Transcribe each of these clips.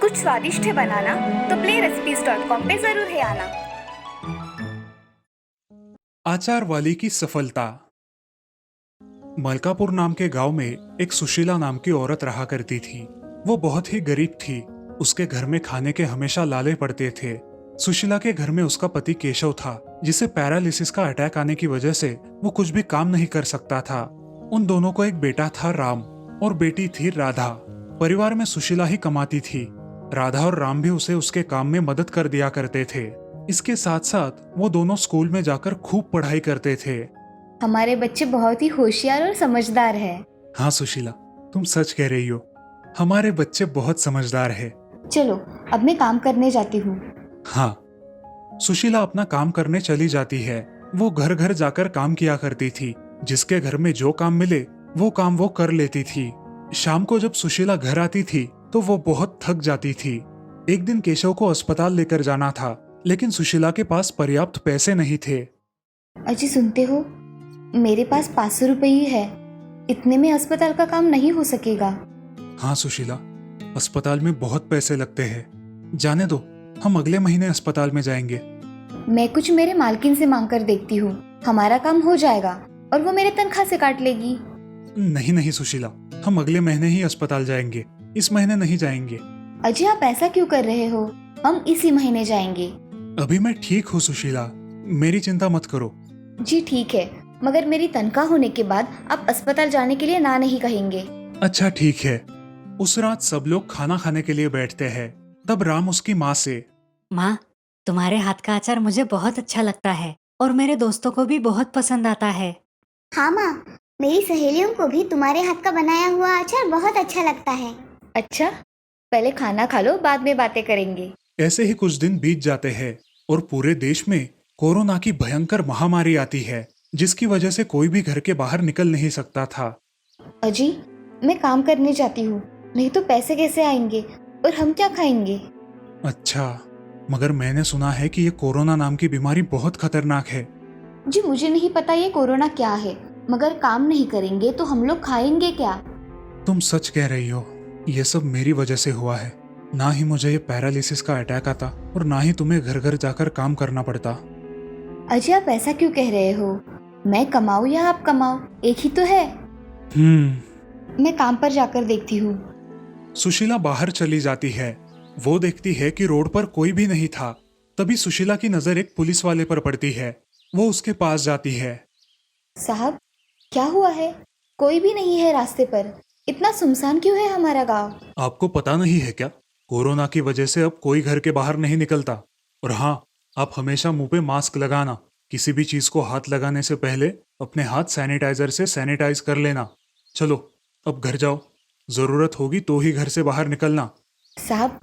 कुछ स्वादिष्ट है बनाना तो PlayRecipes.com पे जरूर है आना। आचार वाली की सफलता। मलकापुर नाम के गांव में एक सुशीला नाम की औरत रहा करती थी। वो बहुत ही गरीब थी। उसके घर में खाने के हमेशा लाले पड़ते थे। सुशीला के घर में उसका पति केशव था, जिसे पैरालिसिस का अटैक आने की वजह से वो कुछ भी काम नहीं कर सकता था। उन दोनों को एक बेटा था राम और बेटी थी राधा। परिवार में सुशीला ही कमाती थी। राधा और राम भी उसे उसके काम में मदद कर दिया करते थे। इसके साथ साथ वो दोनों स्कूल में जाकर खूब पढ़ाई करते थे। हमारे बच्चे बहुत ही होशियार और समझदार है। हाँ सुशीला, तुम सच कह रही हो। हमारे बच्चे बहुत समझदार है। चलो अब मैं काम करने जाती हूँ। हाँ, सुशीला अपना काम करने चली जाती है। वो घर घर जाकर काम किया करती थी। जिसके घर में जो काम मिले वो काम वो कर लेती थी। शाम को जब सुशीला घर आती थी तो वो बहुत थक जाती थी। एक दिन केशव को अस्पताल लेकर जाना था, लेकिन सुशीला के पास पर्याप्त पैसे नहीं थे। अजी सुनते हो, मेरे पास 500 रुपए ही है। इतने में अस्पताल का काम नहीं हो सकेगा। हाँ सुशीला, अस्पताल में बहुत पैसे लगते हैं। जाने दो, हम अगले महीने अस्पताल में जाएंगे। मैं कुछ मेरे मालकिन से मांग कर देखती हूँ। हमारा काम हो जाएगा और वो मेरे तनख्वाह से काट लेगी। नहीं नहीं सुशीला, हम अगले महीने ही अस्पताल जाएंगे, इस महीने नहीं जाएंगे। अजी आप ऐसा क्यों कर रहे हो? हम इसी महीने जाएंगे। अभी मैं ठीक हूँ सुशीला, मेरी चिंता मत करो। जी ठीक है, मगर मेरी तनख्वाह होने के बाद आप अस्पताल जाने के लिए ना नहीं कहेंगे। अच्छा ठीक है। उस रात सब लोग खाना खाने के लिए बैठते हैं। तब राम उसकी माँ से, माँ, तुम्हारे हाथ का अचार मुझे बहुत अच्छा लगता है और मेरे दोस्तों को भी बहुत पसंद आता है। हाँ माँ, मेरी सहेलियों को भी तुम्हारे हाथ का बनाया हुआ अचार बहुत अच्छा लगता है। अच्छा, पहले खाना खा लो, बाद में बातें करेंगे। ऐसे ही कुछ दिन बीत जाते हैं और पूरे देश में कोरोना की भयंकर महामारी आती है, जिसकी वजह से कोई भी घर के बाहर निकल नहीं सकता था। अजी मैं काम करने जाती हूँ, नहीं तो पैसे कैसे आएंगे और हम क्या खाएंगे? अच्छा, मगर मैंने सुना है कि ये कोरोना नाम की बीमारी बहुत खतरनाक है। जी मुझे नहीं पता ये कोरोना क्या है, मगर काम नहीं करेंगे तो हम लोग खाएंगे क्या? तुम सच कह रही हो, ये सब मेरी वजह से हुआ है। ना ही मुझे ये पैरालिसिस का अटैक आता और ना ही तुम्हें घर घर जाकर काम करना पड़ता। अजी आप ऐसा क्यों कह रहे हो? मैं कमाऊँ या आप कमाओ, एक ही तो है। मैं काम पर जाकर देखती हूँ। सुशीला बाहर चली जाती है। वो देखती है कि रोड पर कोई भी नहीं था। तभी सुशीला की नजर एक पुलिस वाले पर पड़ती है। वो उसके पास जाती है। साहब क्या हुआ है? कोई भी नहीं है रास्ते पर। इतना सुनसान क्यों है हमारा गांव? आपको पता नहीं है क्या, कोरोना की वजह से अब कोई घर के बाहर नहीं निकलता। और हाँ, आप हमेशा मुंह पे मास्क लगाना। किसी भी चीज को हाथ लगाने से पहले अपने हाथ सैनिटाइजर से सैनिटाइज कर लेना। चलो अब घर जाओ, जरूरत होगी तो ही घर से बाहर निकलना। साहब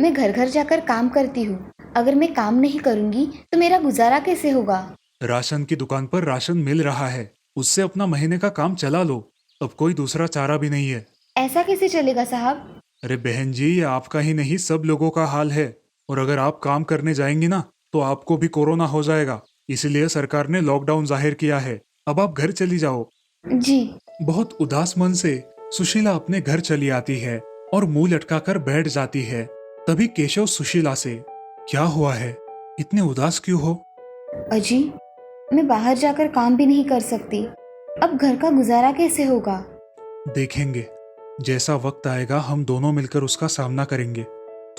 मैं घर घर जाकर काम करती हूँ। अगर मैं काम नहीं करूँगी तो मेरा गुजारा कैसे होगा? राशन की दुकान पर राशन मिल रहा है, उससे अपना महीने का काम चला लो। अब कोई दूसरा चारा भी नहीं है। ऐसा कैसे चलेगा साहब? अरे बहन जी, ये आपका ही नहीं सब लोगों का हाल है। और अगर आप काम करने जाएंगी ना तो आपको भी कोरोना हो जाएगा। इसलिए सरकार ने लॉकडाउन जाहिर किया है। अब आप घर चली जाओ। जी। बहुत उदास मन से सुशीला अपने घर चली आती है और मुंह लटकाकर बैठ जाती है। तभी केशव सुशीला से, क्या हुआ है, इतने उदास क्यों हो? अजी मैं बाहर जाकर काम भी नहीं कर सकती। अब घर का गुजारा कैसे होगा? देखेंगे, जैसा वक्त आएगा हम दोनों मिलकर उसका सामना करेंगे।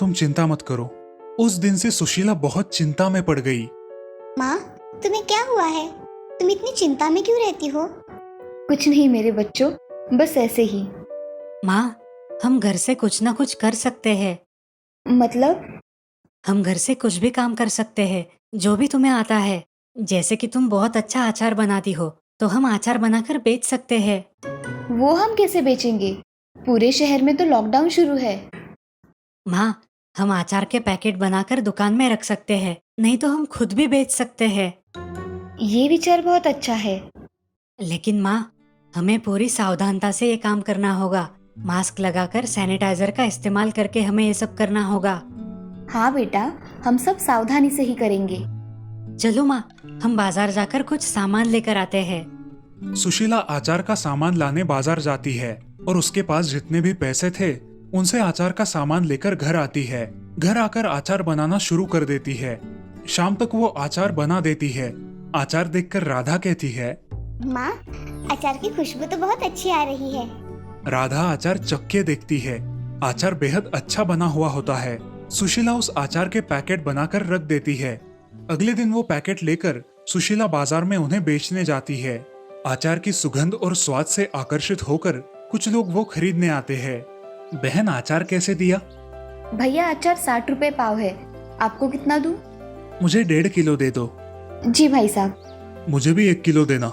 तुम चिंता मत करो। उस दिन से सुशीला बहुत चिंता में पड़ गई। माँ, तुम्हें क्या हुआ है? तुम इतनी चिंता में क्यों रहती हो? कुछ नहीं मेरे बच्चों, बस ऐसे ही। माँ, हम घर से कुछ ना कुछ कर सकते हैं। मतलब? हम घर से कुछ भी काम कर सकते हैं, जो भी तुम्हें आता है। जैसे कि तुम बहुत अच्छा अचार बनाती हो, तो हम अचार बनाकर बेच सकते हैं। वो हम कैसे बेचेंगे? पूरे शहर में तो लॉकडाउन शुरू है। माँ, हम अचार के पैकेट बनाकर दुकान में रख सकते हैं, नहीं तो हम खुद भी बेच सकते हैं। ये विचार बहुत अच्छा है। लेकिन माँ, हमें पूरी सावधानता से ये काम करना होगा। मास्क लगाकर सैनिटाइजर का इस्तेमाल करके हमें ये सब करना होगा। हाँ बेटा, हम सब सावधानी से ही करेंगे। चलो माँ, हम बाजार जाकर कुछ सामान लेकर आते हैं। सुशीला अचार का सामान लाने बाजार जाती है और उसके पास जितने भी पैसे थे उनसे अचार का सामान लेकर घर आती है। घर आकर अचार बनाना शुरू कर देती है। शाम तक वो अचार बना देती है। अचार देखकर राधा कहती है, माँ, अचार की खुशबू तो बहुत अच्छी आ रही है। राधा अचार चख के देखती है। अचार बेहद अच्छा बना हुआ होता है। सुशीला उस अचार के पैकेट बनाकर रख देती है। अगले दिन वो पैकेट लेकर सुशीला बाजार में उन्हें बेचने जाती है। अचार की सुगंध और स्वाद से आकर्षित होकर कुछ लोग वो खरीदने आते हैं। बहन, अचार कैसे दिया? भैया, अचार 60 रुपए पाव है, आपको कितना दूं? मुझे 1.5 किलो दे दो। जी भाई साहब। मुझे भी 1 किलो देना।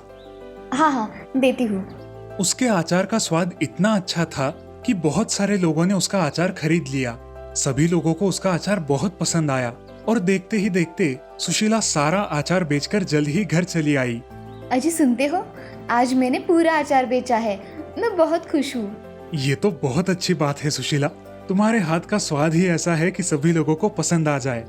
हाँ हाँ, देती हूँ। उसके अचार का स्वाद इतना अच्छा था कि बहुत सारे लोगों ने उसका अचार खरीद लिया। सभी लोगों को उसका अचार बहुत पसंद आया और देखते ही देखते सुशीला सारा अचार बेचकर जल्द ही घर चली आई। अजी सुनते हो, आज मैंने पूरा अचार बेचा है, मैं बहुत खुश हूँ। ये तो बहुत अच्छी बात है सुशीला, तुम्हारे हाथ का स्वाद ही ऐसा है कि सभी लोगों को पसंद आ जाए।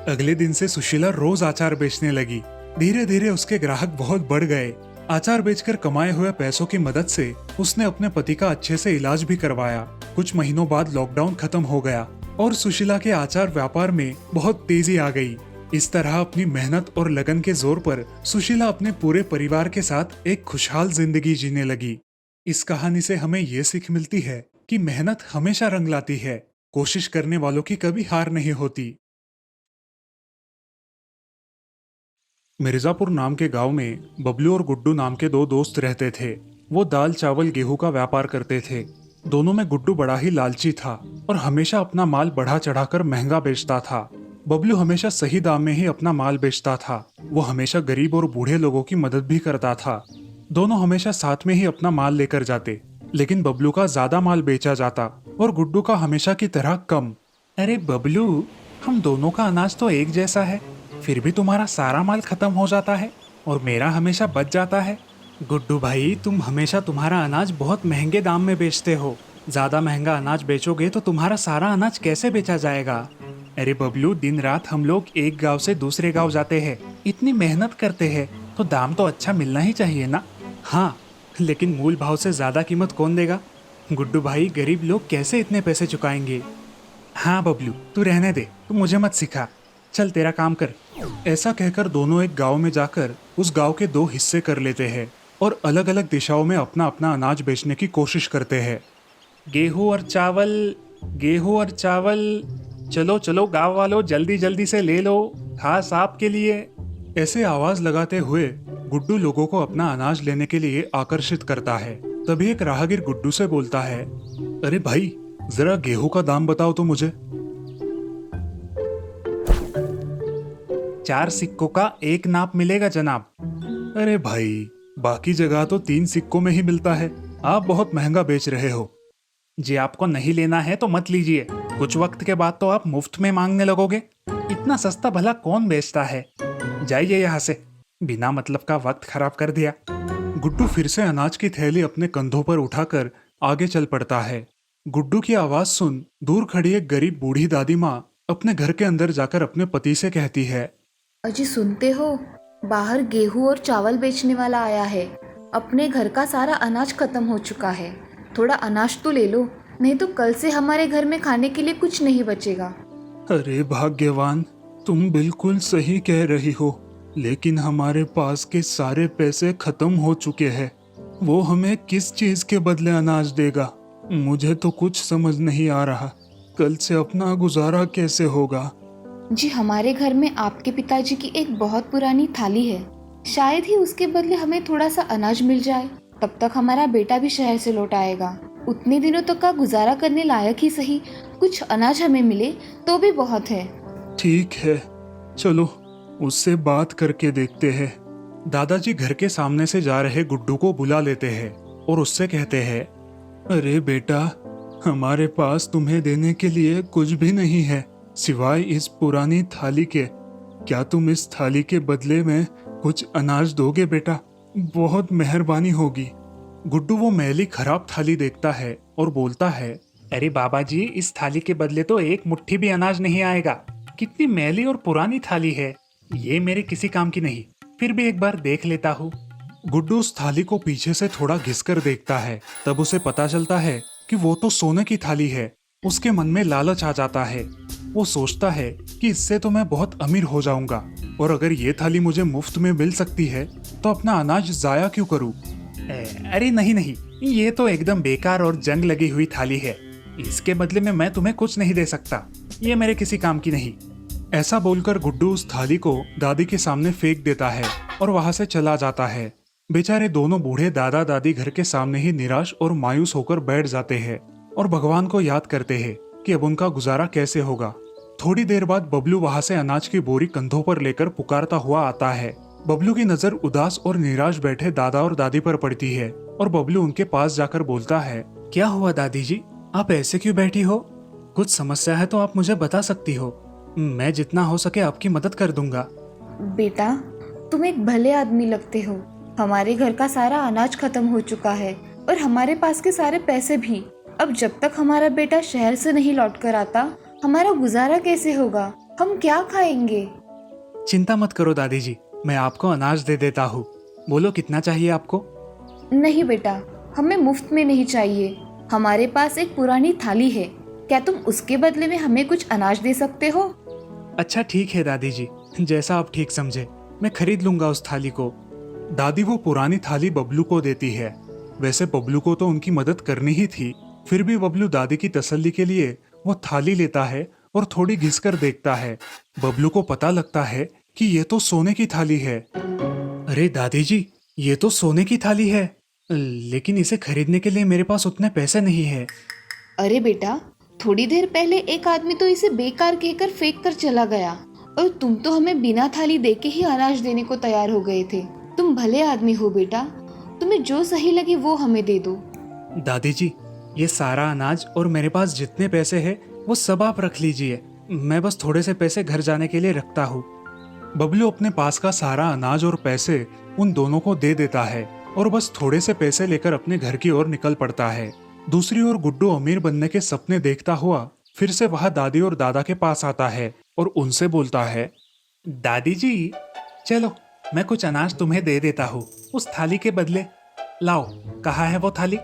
अगले दिन से सुशीला रोज अचार बेचने लगी। धीरे धीरे उसके ग्राहक बहुत बढ़ गए। अचार बेचकर कमाए हुए पैसों की मदद से उसने अपने पति का अच्छे से इलाज भी करवाया। कुछ महीनों बाद लॉकडाउन खत्म हो गया और सुशीला के अचार व्यापार में बहुत तेजी आ गई। इस तरह अपनी मेहनत और लगन के जोर पर सुशीला अपने पूरे परिवार के साथ एक खुशहाल जिंदगी जीने लगी। इस कहानी से हमें ये सीख मिलती है कि मेहनत हमेशा रंग लाती है। कोशिश करने वालों की कभी हार नहीं होती। मिर्जापुर नाम के गांव में बबलू और गुड्डू नाम के 2 दोस्त रहते थे। वो दाल चावल गेहूं का व्यापार करते थे। दोनों में गुड्डू बड़ा ही लालची था और हमेशा अपना माल बढ़ा चढ़ाकर महंगा बेचता था। बबलू हमेशा सही दाम में ही अपना माल बेचता था। वो हमेशा गरीब और बूढ़े लोगों की मदद भी करता था। दोनों हमेशा साथ में ही अपना माल लेकर जाते, लेकिन बबलू का ज्यादा माल बेचा जाता और गुड्डू का हमेशा की तरह कम। अरे बबलू, हम दोनों का अनाज तो एक जैसा है, फिर भी तुम्हारा सारा माल खत्म हो जाता है और मेरा हमेशा बच जाता है। गुड्डू भाई, तुम हमेशा तुम्हारा अनाज बहुत महंगे दाम में बेचते हो। ज्यादा महंगा अनाज बेचोगे तो तुम्हारा सारा अनाज कैसे बेचा जाएगा? अरे बबलू, दिन रात हम लोग एक गांव से दूसरे गांव जाते हैं, इतनी मेहनत करते हैं तो दाम तो अच्छा मिलना ही चाहिए ना। हाँ, लेकिन मूल भाव से ज्यादा कीमत कौन देगा? गुड्डू भाई, गरीब लोग कैसे इतने पैसे चुकाएंगे? हाँ बबलू, तू रहने दे, तू मुझे मत सिखा, चल तेरा काम कर। ऐसा कहकर दोनों एक गांव में जाकर उस गांव के 2 हिस्से कर लेते हैं और अलग अलग दिशाओं में अपना अपना अनाज बेचने की कोशिश करते हैं। गेहूं और चावल, गेहूं और चावल, चलो चलो गांव वालों, जल्दी जल्दी से ले लो, खास आपके लिए। ऐसे आवाज लगाते हुए गुड्डू लोगों को अपना अनाज लेने के लिए आकर्षित करता है। तभी एक राहगीर गुड्डू से बोलता है, अरे भाई, जरा गेहूं का दाम बताओ तो मुझे। 4 सिक्कों का 1 नाप मिलेगा जनाब। अरे भाई, बाकी जगह तो 3 सिक्कों में ही मिलता है, आप बहुत महंगा बेच रहे हो। जी आपको नहीं लेना है तो मत लीजिए, कुछ वक्त के बाद तो आप मुफ्त में मांगने लगोगे। इतना सस्ता भला कौन बेचता है, जाइए यहाँ से, बिना मतलब का वक्त खराब कर दिया। गुड्डू फिर से अनाज की थैली अपने कंधों पर उठाकर आगे चल पड़ता है। गुड्डू की आवाज सुन दूर खड़ी एक गरीब बूढ़ी दादी माँ अपने घर के अंदर जाकर अपने पति से कहती है, अजी सुनते हो, बाहर गेहूं और चावल बेचने वाला आया है। अपने घर का सारा अनाज खत्म हो चुका है, थोड़ा अनाज तो ले लो, नहीं तो कल से हमारे घर में खाने के लिए कुछ नहीं बचेगा। अरे भाग्यवान, तुम बिल्कुल सही कह रही हो, लेकिन हमारे पास के सारे पैसे खत्म हो चुके हैं। वो हमें किस चीज के बदले अनाज देगा? मुझे तो कुछ समझ नहीं आ रहा, कल से अपना गुजारा कैसे होगा? जी, हमारे घर में आपके पिताजी की एक बहुत पुरानी थाली है, शायद ही उसके बदले हमें थोड़ा सा अनाज मिल जाए। तब तक हमारा बेटा भी शहर से लौट आएगा, उतने दिनों तक का गुजारा करने लायक ही सही कुछ अनाज हमें मिले तो भी बहुत है। ठीक है, चलो उससे बात करके देखते हैं। दादाजी घर के सामने से जा रहे गुड्डू को बुला लेते हैं और उससे कहते हैं, अरे बेटा, हमारे पास तुम्हें देने के लिए कुछ भी नहीं है सिवाय इस पुरानी थाली के। क्या तुम इस थाली के बदले में कुछ अनाज दोगे बेटा? बहुत मेहरबानी होगी। गुड्डू वो मैली खराब थाली देखता है और बोलता है, अरे बाबा जी, इस थाली के बदले तो 1 मुट्ठी भी अनाज नहीं आएगा। कितनी मैली और पुरानी थाली है, ये मेरे किसी काम की नहीं, फिर भी एक बार देख लेता हूँ। गुड्डू उस थाली को पीछे से थोड़ा घिसकर देखता है। तब उसे पता चलता है कि वो तो सोने की थाली है। उसके मन में लालच आ जाता है। वो सोचता है कि इससे तो मैं बहुत अमीर हो जाऊंगा, और अगर ये थाली मुझे मुफ्त में मिल सकती है तो अपना अनाज जाया क्यों करूं? अरे नहीं नहीं, ये तो एकदम बेकार और जंग लगी हुई थाली है। इसके बदले में मैं तुम्हें कुछ नहीं दे सकता। ये मेरे किसी काम की नहीं। ऐसा बोलकर गुड्डू उस थाली को दादी के सामने फेंक देता है और वहां से चला जाता है। बेचारे दोनों बूढ़े दादा दादी घर के सामने ही निराश और मायूस होकर बैठ जाते हैं और भगवान को याद करते हैं कि अब उनका गुजारा कैसे होगा। थोड़ी देर बाद बबलू वहां से अनाज की बोरी कंधों पर लेकर पुकारता हुआ आता है। बबलू की नजर उदास और निराश बैठे दादा और दादी पर पड़ती है और बबलू उनके पास जाकर बोलता है, क्या हुआ दादी जी, आप ऐसे क्यों बैठी हो? कुछ समस्या है तो आप मुझे बता सकती हो। मैं जितना हो सके आपकी मदद कर दूंगा। बेटा, तुम एक भले आदमी लगते हो। हमारे घर का सारा अनाज खत्म हो चुका है और हमारे पास के सारे पैसे भी। अब जब तक हमारा बेटा शहर से नहीं लौट कर आता, हमारा गुजारा कैसे होगा? हम क्या खाएंगे? चिंता मत करो दादी जी, मैं आपको अनाज दे देता हूँ। बोलो कितना चाहिए आपको? नहीं बेटा, हमें मुफ्त में नहीं चाहिए। हमारे पास एक पुरानी थाली है, क्या तुम उसके बदले में हमें कुछ अनाज दे सकते हो? अच्छा ठीक है दादी जी, जैसा आप ठीक समझे, मैं खरीद लूंगा उस थाली को। दादी वो पुरानी थाली बबलू को देती है। वैसे बबलू को तो उनकी मदद करनी ही थी, फिर भी बबलू दादी की तसल्ली के लिए वो थाली लेता है और थोड़ी घिसकर देखता है। बबलू को पता लगता है कि ये तो सोने की थाली है। अरे दादी जी, ये तो सोने की थाली है, लेकिन इसे खरीदने के लिए मेरे पास उतने पैसे नहीं है। अरे बेटा, थोड़ी देर पहले एक आदमी तो इसे बेकार कहकर फेंक कर चला गया और तुम तो हमें बिना थाली देके ही अनाज देने को तैयार हो गए थे। तुम भले आदमी हो बेटा, तुम्हें जो सही लगे वो हमें दे दो। दादी जी, ये सारा अनाज और मेरे पास जितने पैसे हैं वो सब आप रख लीजिए। मैं बस थोड़े से पैसे घर जाने के लिए रखता हूँ। बबलू अपने पास का सारा अनाज और पैसे उन दोनों को दे देता है और बस थोड़े से पैसे लेकर अपने घर की ओर निकल पड़ता है। दूसरी ओर गुड्डू अमीर बनने के सपने देखता हुआ फिर से वह दादी और दादा के पास आता है और उनसे बोलता है, दादी जी चलो, मैं कुछ अनाज तुम्हें दे देता हूँ उस थाली के बदले। लाओ, कहाँ है वो थाली?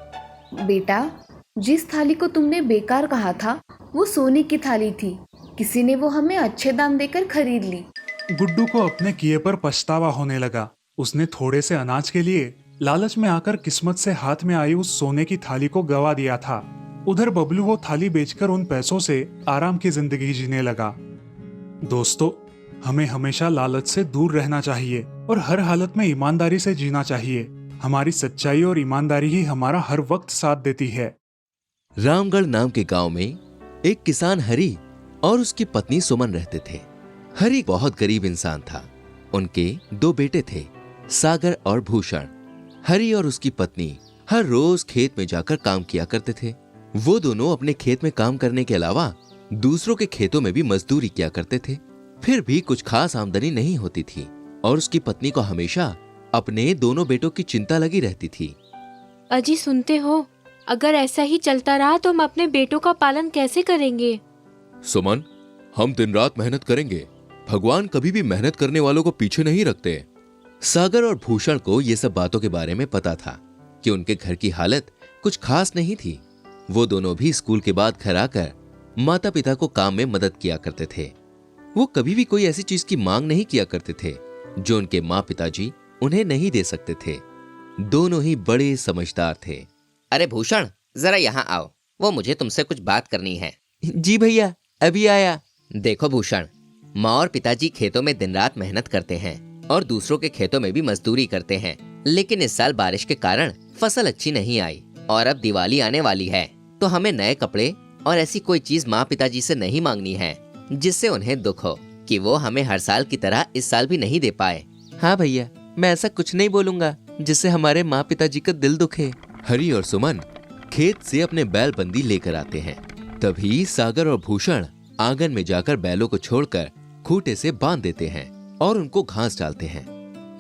बेटा, जिस थाली को तुमने बेकार कहा था वो सोने की थाली थी। किसी ने वो हमें अच्छे दाम देकर खरीद ली। गुड्डू को अपने किए पर पछतावा होने लगा। उसने थोड़े से अनाज के लिए लालच में आकर किस्मत से हाथ में आई उस सोने की थाली को गवा दिया था। उधर बबलू वो थाली बेचकर उन पैसों से आराम की जिंदगी जीने लगा। दोस्तों, हमें हमेशा लालच से दूर रहना चाहिए और हर हालत में ईमानदारी से जीना चाहिए। हमारी सच्चाई और ईमानदारी ही हमारा हर वक्त साथ देती है। रामगढ़ नाम के गांव में एक किसान हरि और उसकी पत्नी सुमन रहते थे। हरि बहुत गरीब इंसान था। उनके 2 बेटे थे, सागर और भूषण। हरि और उसकी पत्नी हर रोज खेत में जाकर काम किया करते थे। वो दोनों अपने खेत में काम करने के अलावा दूसरों के खेतों में भी मजदूरी किया करते थे। फिर भी कुछ खास आमदनी नहीं होती थी और उसकी पत्नी को हमेशा अपने दोनों बेटों की चिंता लगी रहती थी। अजी सुनते हो, अगर ऐसा ही चलता रहा तो हम अपने बेटों का पालन कैसे करेंगे? सुमन, हम दिन रात मेहनत करेंगे। भगवान कभी भी मेहनत करने वालों को पीछे नहीं रखते। सागर और भूषण को ये सब बातों के बारे में पता था कि उनके घर की हालत कुछ खास नहीं थी। वो दोनों भी स्कूल के बाद घर आकर माता पिता को काम में मदद किया करते थे। वो कभी भी कोई ऐसी चीज की मांग नहीं किया करते थे जो उनके माँ पिताजी उन्हें नहीं दे सकते थे। दोनों ही बड़े समझदार थे। अरे भूषण, जरा यहाँ आओ, वो मुझे तुमसे कुछ बात करनी है। जी भैया, अभी आया। देखो भूषण, माँ और पिताजी खेतों में दिन रात मेहनत करते हैं और दूसरों के खेतों में भी मजदूरी करते हैं, लेकिन इस साल बारिश के कारण फसल अच्छी नहीं आई और अब दिवाली आने वाली है, तो हमें नए कपड़े और ऐसी कोई चीज माँ पिताजी से नहीं मांगनी है जिससे उन्हें दुख हो कि वो हमें हर साल की तरह इस साल भी नहीं दे पाए। हाँ भैया, मैं ऐसा कुछ नहीं बोलूंगा जिससे हमारे माँ पिताजी का दिल दुखे। हरि और सुमन खेत से अपने बैल बंदी लेकर आते हैं। तभी सागर और भूषण आंगन में जाकर बैलों को छोड़कर खूंटे से बांध देते हैं और उनको घास डालते हैं।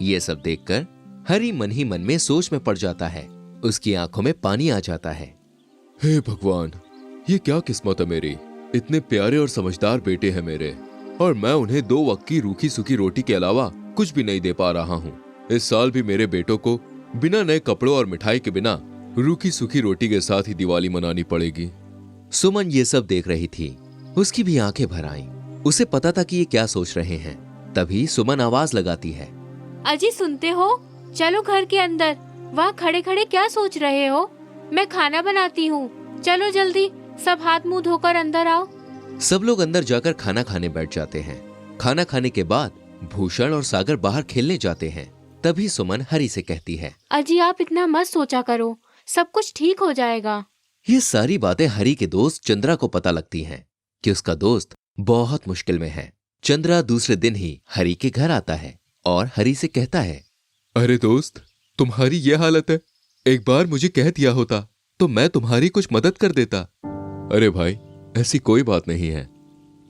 ये सब देखकर हरि मन ही मन में सोच में पड़ जाता है। उसकी आंखों में पानी आ जाता है। हे भगवान, ये क्या किस्मत है मेरी। इतने प्यारे और समझदार बेटे हैं मेरे, और मैं उन्हें 2 वक्त की रूखी सूखी रोटी के अलावा कुछ भी नहीं दे पा रहा हूँ। इस साल भी मेरे बेटों को बिना नए कपड़ों और मिठाई के बिना रूखी सूखी रोटी के साथ ही दिवाली मनानी पड़ेगी। सुमन ये सब देख रही थी। उसकी भी आंखें भर आईं। उसे पता था कि ये क्या सोच रहे हैं। तभी सुमन आवाज लगाती है, अजी सुनते हो? चलो घर के अंदर। वहाँ खड़े खड़े क्या सोच रहे हो? मैं खाना बनाती हूँ। चलो जल्दी, सब हाथ मुंह धोकर अंदर आओ। सब लोग अंदर जाकर खाना खाने बैठ जाते हैं। खाना खाने के बाद भूषण और सागर बाहर खेलने जाते हैं। तभी सुमन हरी से कहती है, अजी आप इतना मत सोचा करो, सब कुछ ठीक हो जाएगा। ये सारी बातें हरी के दोस्त चंद्रा को पता लगती हैं कि उसका दोस्त बहुत मुश्किल में है। चंद्रा दूसरे दिन ही हरी के घर आता है और हरी से कहता है, अरे दोस्त, तुम्हारी ये हालत है, एक बार मुझे कह दिया होता तो मैं तुम्हारी कुछ मदद कर देता। अरे भाई, ऐसी कोई बात नहीं है।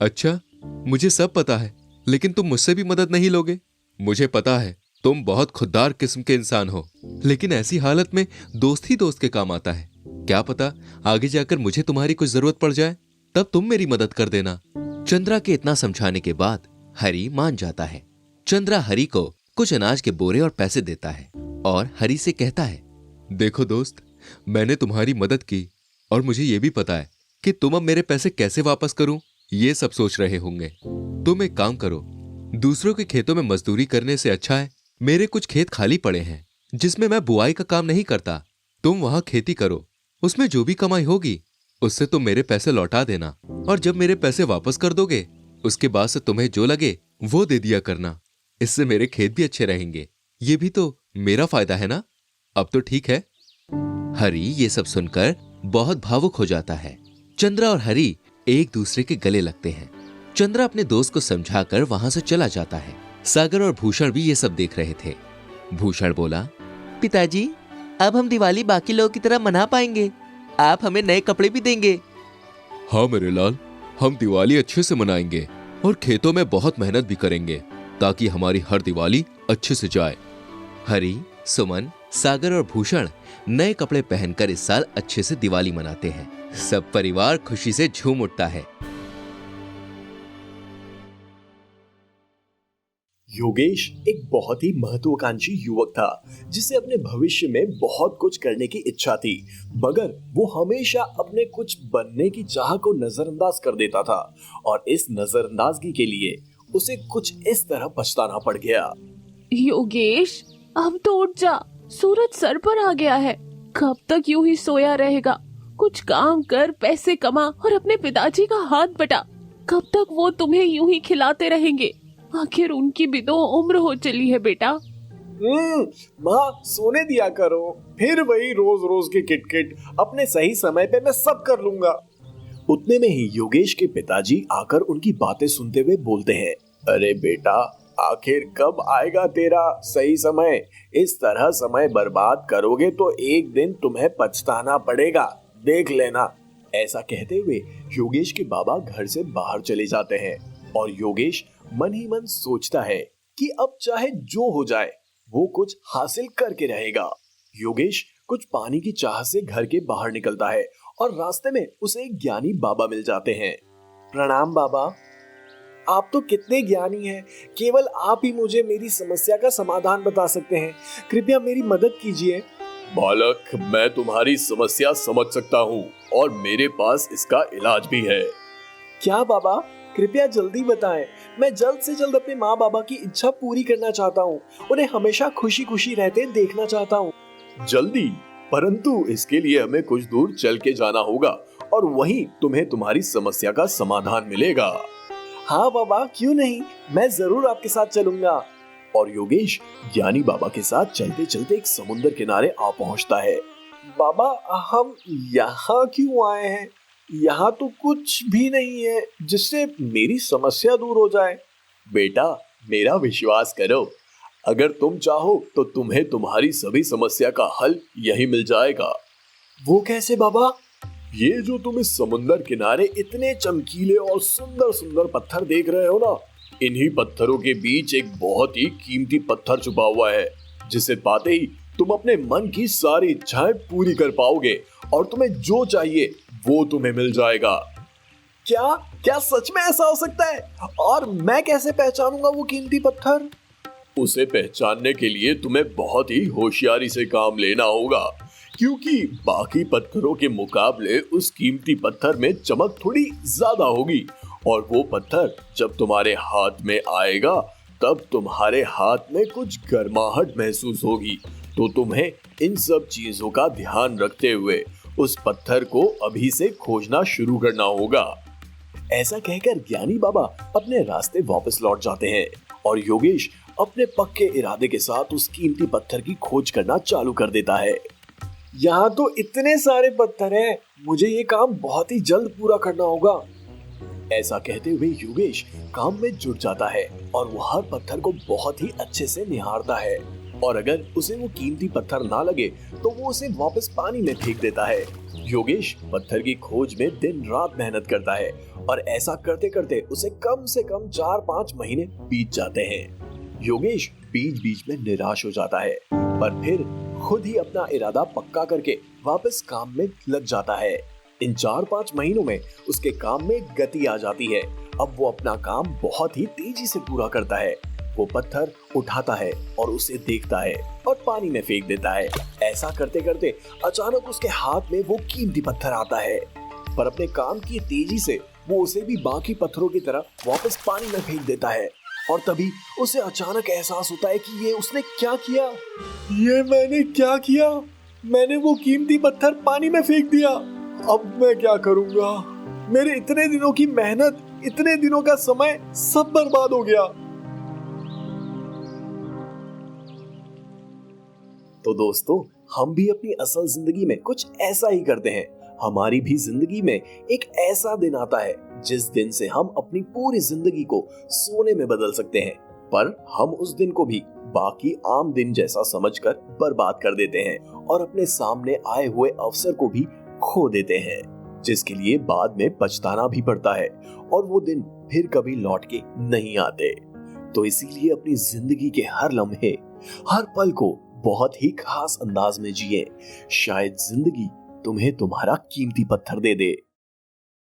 अच्छा, मुझे सब पता है, लेकिन तुम मुझसे भी मदद नहीं लोगे। मुझे पता है तुम बहुत खुददार किस्म के इंसान हो, लेकिन ऐसी हालत में दोस्त ही दोस्त के काम आता है। क्या पता आगे जाकर मुझे तुम्हारी कुछ जरूरत पड़ जाए, तब तुम मेरी मदद कर देना। चंद्रा के इतना समझाने के बाद हरी मान जाता है। चंद्रा हरी को कुछ अनाज के बोरे और पैसे देता है और हरी से कहता है, देखो दोस्त, मैंने तुम्हारी मदद की और मुझे ये भी पता है कि तुम अब मेरे पैसे कैसे वापस करूं, ये सब सोच रहे होंगे। तुम एक काम करो, दूसरों के खेतों में मजदूरी करने से अच्छा है मेरे कुछ खेत खाली पड़े हैं जिसमें मैं बुआई का काम नहीं करता, तुम वहां खेती करो। उसमें जो भी कमाई होगी उससे तुम मेरे पैसे लौटा देना, और जब मेरे पैसे वापस कर दोगे उसके बाद से तुम्हें जो लगे वो दे दिया करना। इससे मेरे खेत भी अच्छे रहेंगे। ये भी तो मेरा फायदा है ना। अब तो ठीक है। हरी ये सब सुनकर बहुत भावुक हो जाता है। चंद्रा और हरी एक दूसरे के गले लगते हैं। चंद्रा अपने दोस्त को समझाकर वहां से चला जाता है। सागर और भूषण भी ये सब देख रहे थे। भूषण बोला, पिताजी, अब हम दिवाली बाकी लोगों की तरह मना पाएंगे। आप हमें नए कपड़े भी देंगे। हाँ मेरे लाल, हम दिवाली अच्छे से मनाएंगे और खेतों में बहुत मेहनत भी करेंगे ताकि हमारी हर दिवाली अच्छे से जाए। हरी, सुमन, सागर और भूषण नए कपड़े पहनकर इस साल अच्छे से दिवाली मनाते हैं। सब परिवार खुशी से झूम उठता है। योगेश एक बहुत ही महत्वाकांक्षी युवक था जिसे अपने भविष्य में बहुत कुछ करने की इच्छा थी, मगर वो हमेशा अपने कुछ बनने की चाह को नजरअंदाज कर देता था और इस नजरअंदाजगी के लिए उसे कुछ इस तरह पछताना पड़ गया। योगेश, अब तो उठ जा, सूरज सर पर आ गया है। कब तक यूं ही सोया रहेगा? कुछ काम कर, पैसे कमा और अपने पिताजी का हाथ बटा। कब तक वो तुम्हें यूं ही खिलाते रहेंगे? आखिर उनकी भी तो उम्र हो चली है बेटा। माँ, सोने दिया करो, फिर वही रोज रोज के किटकिट। अपने सही समय पे मैं सब कर लूंगा। उतने में ही योगेश के पिताजी आकर उनकी बातें सुनते हुए बोलते हैं, अरे बेटा, आखिर कब आएगा तेरा सही समय? इस तरह समय बर्बाद करोगे तो एक दिन तुम्हें पछताना पड़ेगा, देख लेना। ऐसा कहते हुए योगेश के बाबा घर से बाहर चले जाते हैं और योगेश मन ही मन सोचता है कि अब चाहे जो हो जाए वो कुछ हासिल करके रहेगा। योगेश कुछ पानी की चाह से घर के बाहर निकलता है और रास्ते में उसे एक ज्ञानी बाबा मिल जाते हैं। प्रणाम बाबा, आप तो कितने ज्ञानी हैं, केवल आप ही मुझे मेरी समस्या का समाधान बता सकते हैं, कृपया मेरी मदद कीजिए। बालक, मैं तुम्हारी समस्या समझ सकता हूँ और मेरे पास इसका इलाज भी है। क्या बाबा, कृपया जल्दी बताएं। मैं जल्द से जल्द अपने माँ बाबा की इच्छा पूरी करना चाहता हूँ, उन्हें हमेशा खुशी खुशी रहते देखना चाहता हूँ। जल्दी, परंतु इसके लिए हमें कुछ दूर चल के जाना होगा और वहीं तुम्हें तुम्हारी समस्या का समाधान मिलेगा। हाँ बाबा, क्यों नहीं, मैं जरूर आपके साथ चलूंगा। और योगेश ज्ञानी बाबा के साथ चलते चलते एक समुद्र किनारे आ पहुंचता है। बाबा, हम यहाँ क्यों आए हैं? यहाँ तो कुछ भी नहीं है जिससे मेरी समस्या दूर हो जाए। बेटा, मेरा विश्वास करो, अगर तुम चाहो तो तुम्हें तुम्हारी सभी समस्या का हल यही मिल जाएगा। वो कैसे बाबा? ये जो तुम इस समुद्र किनारे इतने चमकीले और सुंदर सुंदर पत्थर देख रहे हो ना, इन्हीं पत्थरों के बीच एक बहुत ही कीमती पत्थर छुपा हुआ है, जिसे पाते ही तुम अपने मन की सारी इच्छाएं पूरी कर पाओगे और तुम्हें जो चाहिए वो तुम्हें मिल जाएगा। क्या क्या सच में ऐसा हो सकता है? और मैं कैसे पहचानूंगा वो कीमती पत्थर? उसे पहचानने के लिए तुम्हें बहुत ही होशियारी से काम लेना होगा, क्योंकि बाकी पत्थरों के मुकाबले उस कीमती पत्थर में चमक थोड़ी ज्यादा होगी, और वो पत्थर जब तुम्हारे हाथ में आएगा तब तुम्हारे हाथ में कुछ गर्माहट महसूस होगी। तो तुम्हें इन सब चीजों का ध्यान रखते हुए उस पत्थर को अभी से खोजना शुरू करना होगा। ऐसा कहकर ज्ञानी बाबा अपने रास्ते वापस लौट जाते हैं और योगेश अपने पक्के इरादे के साथ उस कीमती पत्थर की खोज करना चालू कर देता है। यहाँ तो इतने सारे पत्थर हैं, मुझे ये काम बहुत ही जल्द पूरा करना होगा। ऐसा कहते हुए योगेश काम में जुट जाता है और वो हर पत्थर को बहुत ही अच्छे से निहारता है, और अगर उसे वो कीमती पत्थर ना लगे तो वो उसे वापस पानी में फेंक देता है। योगेश पत्थर की खोज में दिन रात मेहनत करता है और ऐसा करते करते उसे कम से कम 4-5 महीने बीत जाते हैं। योगेश बीच बीच में निराश हो जाता है, पर फिर खुद ही अपना इरादा पक्का करके वापस काम में लग जाता है। इन 4-5 महीनों में उसके काम में गति आ जाती है। अब वो अपना काम बहुत ही तेजी से पूरा करता है। वो पत्थर उठाता है और उसे देखता है और पानी में फेंक देता है। ऐसा करते करते अचानक उसके हाथ में वो कीमती पत्थर आता है, पर अपने काम की तेजी से वो उसे भी बाकी पत्थरों की तरह वापस पानी में फेंक देता है। और तभी उसे अचानक एहसास होता है कि ये उसने क्या किया। ये मैंने क्या किया? मैंने वो कीमती पत्थर पानी में फेंक दिया। अब मैं क्या करूंगा? मेरे इतने दिनों की मेहनत, इतने दिनों का समय सब बर्बाद हो गया। तो दोस्तों, हम भी अपनी असल जिंदगी में कुछ ऐसा ही करते हैं। हमारी भी जिंदगी में एक ऐसा दिन आता है जिस दिन से हम अपनी पूरी जिंदगी को सोने में बदल सकते हैं, पर हम उस दिन को भी बाकी आम दिन जैसा समझकर बर्बाद कर देते हैं और अपने सामने आए हुए अवसर को भी खो देते हैं, जिसके लिए बाद में पछताना भी पड़ता है और वो दिन फिर कभी लौट के नहीं आते। तो इसीलिए अपनी जिंदगी के हर लम्हे, हर पल को बहुत ही खास अंदाज में जिए। शायद जिंदगी तुम्हें तुम्हारा कीमती पत्थर दे दे।